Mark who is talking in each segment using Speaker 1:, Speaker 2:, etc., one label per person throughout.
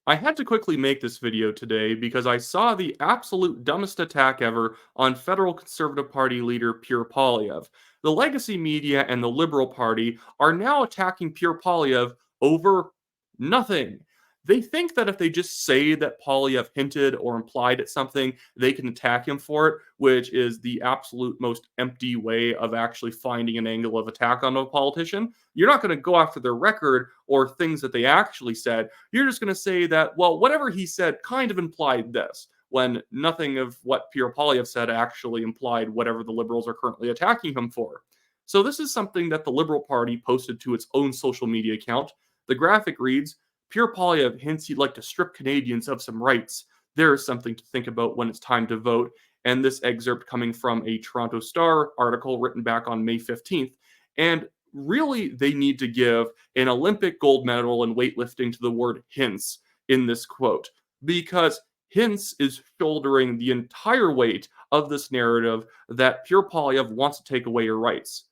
Speaker 1: I had to quickly make this video today because I saw the absolute dumbest attack ever on federal Conservative Party leader Pierre Poilievre. The legacy media and the Liberal Party are now attacking Pierre Poilievre over nothing. They think that if they just say that Poilievre hinted or implied at something, they can attack him for it, which is the absolute most empty way of actually finding an angle of attack on a politician. You're not going to go after their record or things that they actually said. You're just going to say that, well, whatever he said kind of implied this, when nothing of what Pierre Poilievre said actually implied whatever the Liberals are currently attacking him for. So this is something that the Liberal Party posted to its own social media account. The graphic reads, Pierre Poilievre hints he'd like to strip Canadians of some rights. There is something to think about when it's time to vote. And this excerpt coming from a Toronto Star article written back on May 15th. And really, they need to give an Olympic gold medal in weightlifting to the word hints in this quote, because hints is shouldering the entire weight of this narrative that Pierre Poilievre wants to take away your rights.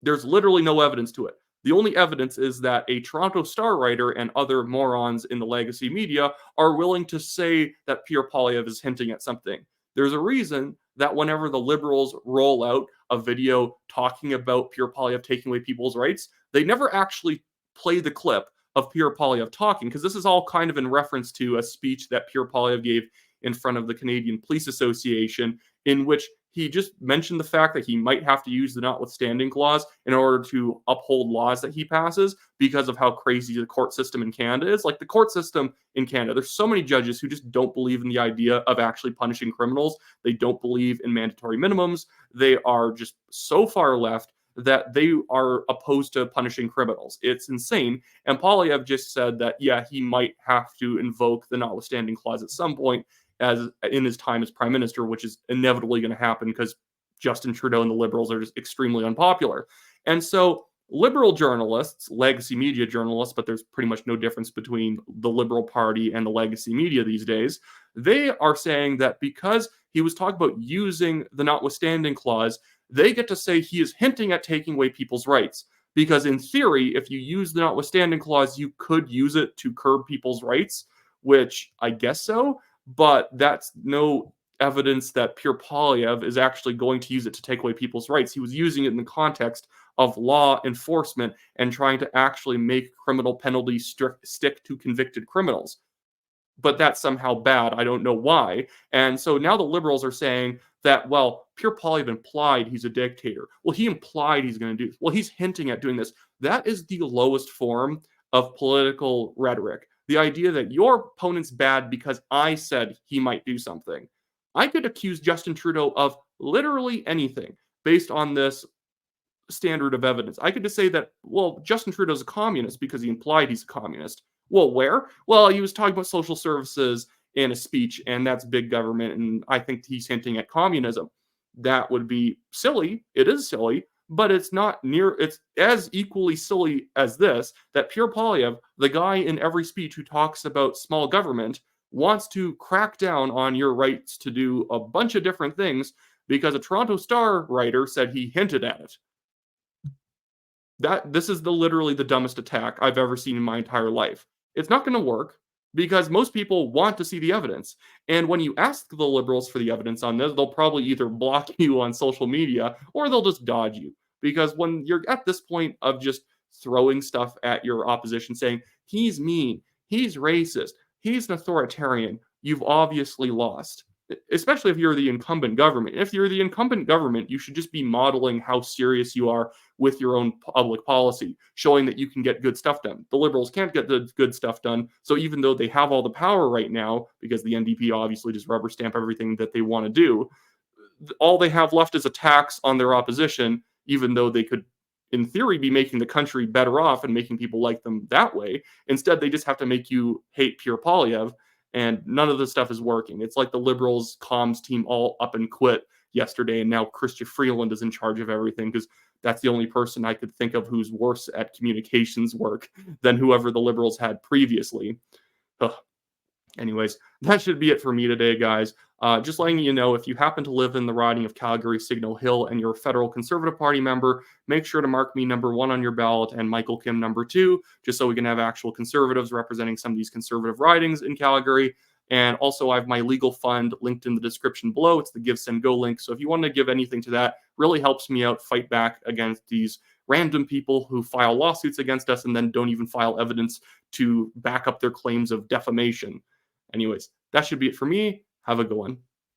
Speaker 1: There's literally no evidence to it. The only evidence is that a Toronto Star writer and other morons in the legacy media are willing to say that Pierre Poilievre is hinting at something. There's a reason that whenever the Liberals roll out a video talking about Pierre Poilievre taking away people's rights, they never actually play the clip of Pierre Poilievre talking, because this is all kind of in reference to a speech that Pierre Poilievre gave in front of the Canadian Police Association, in which he just mentioned the fact that he might have to use the notwithstanding clause in order to uphold laws that he passes because of how crazy the court system in Canada is. Like, the court system in Canada, there's so many judges who just don't believe in the idea of actually punishing criminals. They don't believe in mandatory minimums. They are just so far left that they are opposed to punishing criminals. It's insane. And Poilievre just said that, yeah, he might have to invoke the notwithstanding clause at some point as in his time as prime minister, which is inevitably going to happen because Justin Trudeau and the Liberals are just extremely unpopular. And so Liberal journalists, legacy media journalists, but there's pretty much no difference between the Liberal Party and the legacy media these days, they are saying that because he was talking about using the notwithstanding clause, they get to say he is hinting at taking away people's rights. Because in theory, if you use the notwithstanding clause, you could use it to curb people's rights, which I guess so. But that's no evidence that Pierre Poilievre is actually going to use it to take away people's rights. He was using it in the context of law enforcement and trying to actually make criminal penalties stick to convicted criminals. But that's somehow bad. I don't know why. And so now the Liberals are saying that, well, Pierre Poilievre implied he's a dictator. Well, he implied he's going to do this. Well, he's hinting at doing this. That is the lowest form of political rhetoric. The idea that your opponent's bad because I said he might do something. I could accuse Justin Trudeau of literally anything based on this standard of evidence. I could just say that, well, Justin Trudeau's a communist because he implied he's a communist. Well, where? Well, he was talking about social services in a speech, and that's big government, and I think he's hinting at communism. That would be silly. It is silly, but it's not near, it's as equally silly as this, that Pierre Poilievre, the guy in every speech who talks about small government, wants to crack down on your rights to do a bunch of different things because a Toronto Star writer said he hinted at it. This is literally the dumbest attack I've ever seen in my entire life. It's not going to work because most people want to see the evidence. And when you ask the Liberals for the evidence on this, they'll probably either block you on social media or they'll just dodge you. Because when you're at this point of just throwing stuff at your opposition, saying, he's mean, he's racist, he's an authoritarian, you've obviously lost. Especially if you're the incumbent government. If you're the incumbent government, you should just be modeling how serious you are with your own public policy, showing that you can get good stuff done. The Liberals can't get the good stuff done, so even though they have all the power right now, because the NDP obviously just rubber stamp everything that they want to do, all they have left is a tax on their opposition, even though they could, in theory, be making the country better off and making people like them that way. Instead, they just have to make you hate Pierre Poilievre, and none of this stuff is working. It's like the Liberals comms team all up and quit yesterday, and now Chrystia Freeland is in charge of everything because that's the only person I could think of who's worse at communications work than whoever the Liberals had previously. Ugh. Anyways, that should be it for me today, guys. Just letting you know, if you happen to live in the riding of Calgary Signal Hill and you're a federal Conservative Party member, make sure to mark me number 1 on your ballot and Michael Kim number 2, just so we can have actual Conservatives representing some of these Conservative ridings in Calgary. And also, I have my legal fund linked in the description below. It's the Give, Send, Go link. So if you want to give anything to that, really helps me out fight back against these random people who file lawsuits against us and then don't even file evidence to back up their claims of defamation. Anyways, that should be it for me. Have a good one.